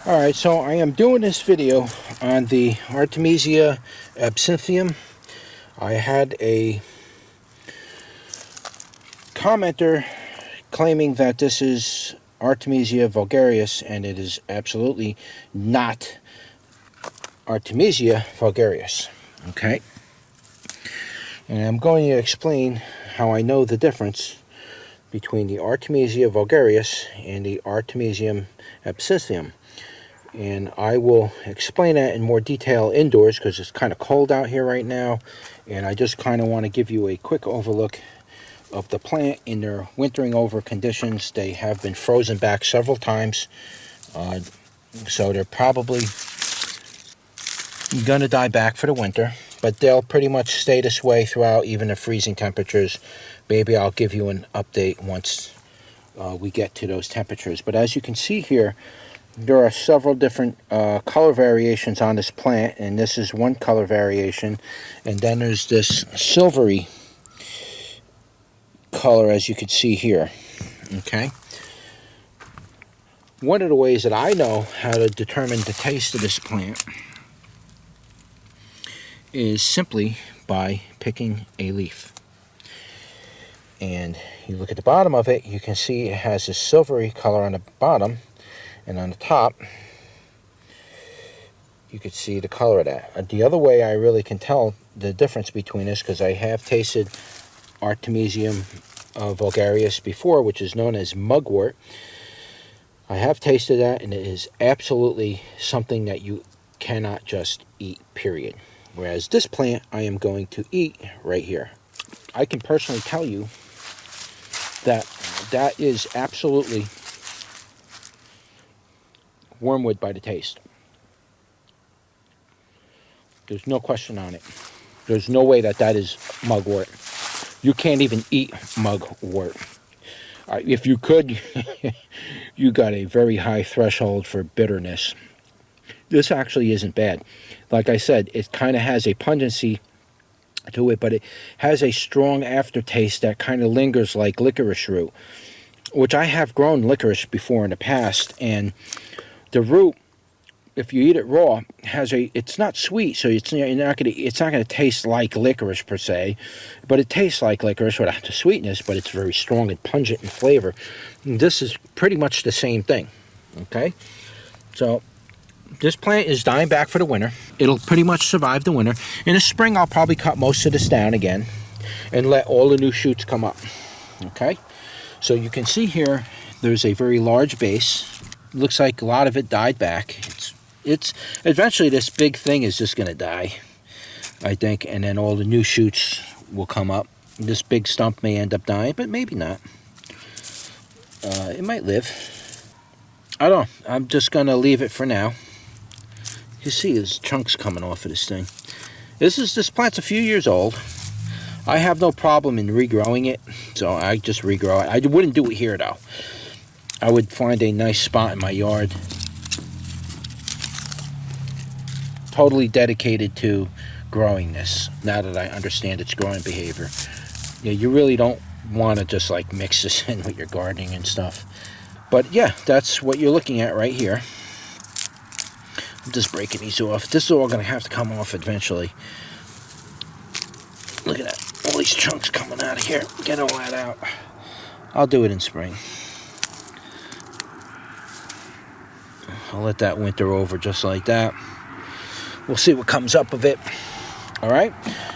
Alright, so I am doing this video on the Artemisia absinthium. I had a commenter claiming that this is Artemisia vulgaris, and it is absolutely not Artemisia vulgaris. Okay? And I'm going to explain how I know the difference between the Artemisia vulgaris and the Artemisium absinthium. And I will explain that in more detail indoors because it's kind of cold out here right now, and I just kind of want to give you a quick overlook of the plant in their wintering over conditions. They have been frozen back several times, so they're probably gonna die back for the winter, but they'll pretty much stay this way throughout even the freezing temperatures. Maybe I'll give you an update once we get to those temperatures. But as you can see here, there are several different color variations on this plant, and this is one color variation. And then there's this silvery color, as you can see here. Okay. One of the ways that I know how to determine the taste of this plant is simply by picking a leaf. And you look at the bottom of it, you can see it has this silvery color on the bottom. And on the top, you could see the color of that. The other way I really can tell the difference between this, because I have tasted Artemisium vulgaris before, which is known as mugwort. I have tasted that, and it is absolutely something that you cannot just eat, period. Whereas this plant, I am going to eat right here. I can personally tell you that that is absolutely wormwood by the taste. There's no question on it. There's no way that that is mugwort. You can't even eat mugwort. If you could, you got a very high threshold for bitterness. This actually isn't bad. Like I said, it kind of has a pungency to it, but it has a strong aftertaste that kind of lingers like licorice root, which I have grown licorice before in the past, and the root, if you eat it raw, it's not sweet, so it's not gonna taste like licorice per se, but it tastes like licorice without the sweetness, but it's very strong and pungent in flavor. And this is pretty much the same thing. Okay, so this plant is dying back for the winter. It'll pretty much survive the winter. In the spring, I'll probably cut most of this down again and let all the new shoots come up. Okay, so you can see here there's a very large base. Looks like a lot of it died back. It's eventually this big thing is just gonna die, I think, and then all the new shoots will come up. This big stump may end up dying, but maybe not. It might live. I don't know. I'm just gonna leave it for now. You see there's chunks coming off of this thing. This plant's a few years old. I have no problem in regrowing it, so I just regrow it. I wouldn't do it here though. I would find a nice spot in my yard totally dedicated to growing this, now that I understand its growing behavior. Yeah, you really don't want to just like mix this in with your gardening and stuff. But yeah, that's what you're looking at right here. I'm just breaking these off. This is all going to have to come off eventually. Look at that. All these chunks coming out of here. Get all that out. I'll do it in spring. I'll let that winter over just like that. We'll see what comes up of it. Alright,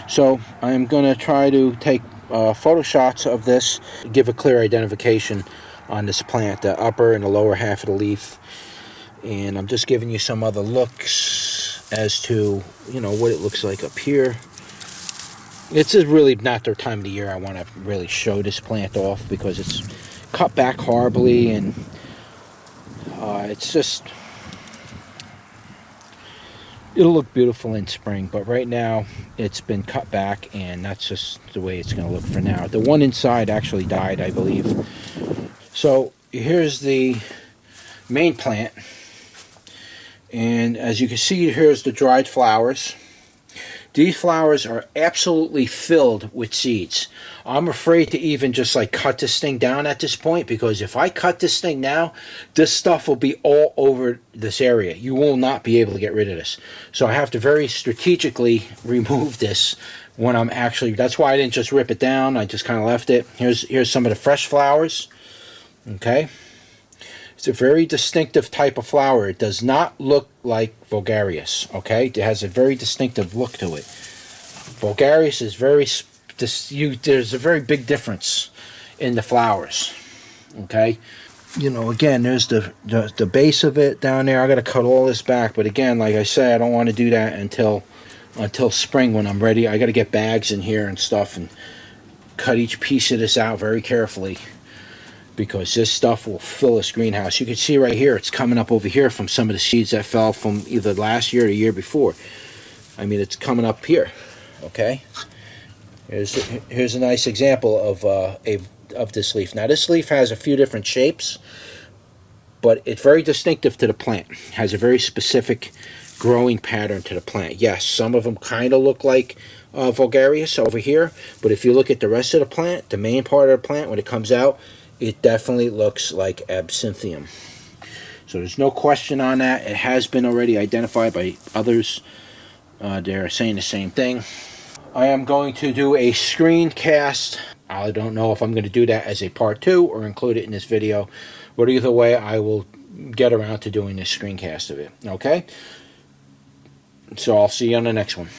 so I'm going to try to take photo shots of this, give a clear identification on this plant, the upper and the lower half of the leaf. And I'm just giving you some other looks as to, you know, what it looks like up here. It's really not the time of the year I want to really show this plant off because it's cut back horribly, and it's just, it'll look beautiful in spring, but right now it's been cut back, and that's just the way it's going to look for now. The one inside actually died, I believe. So here's the main plant, and as you can see, here's the dried flowers. These flowers are absolutely filled with seeds. I'm afraid to even just like cut this thing down at this point, because if I cut this thing now, this stuff will be all over this area. You will not be able to get rid of this. So I have to very strategically remove this when I'm actually, that's why I didn't just rip it down. I just kind of left it. Here's some of the fresh flowers. Okay. It's a very distinctive type of flower. It does not look like vulgaris, okay? It has a very distinctive look to it. Vulgaris is there's a very big difference in the flowers, okay? You know, again, there's the base of it down there. I got to cut all this back, but again, like I said, I don't want to do that until spring when I'm ready. I got to get bags in here and stuff and cut each piece of this out very carefully, because this stuff will fill this greenhouse. You can see right here, it's coming up over here from some of the seeds that fell from either last year or the year before. I mean, it's coming up here, okay? Here's a nice example of this leaf. Now, this leaf has a few different shapes, but it's very distinctive to the plant. It has a very specific growing pattern to the plant. Yes, some of them kind of look like vulgaris over here, but if you look at the rest of the plant, the main part of the plant, when it comes out, it definitely looks like absinthium. So there's no question on that. It has been already identified by others. They're saying the same thing. I am going to do a screencast. I don't know if I'm going to do that as a part 2 or include it in this video. But either way, I will get around to doing this screencast of it. Okay? So I'll see you on the next one.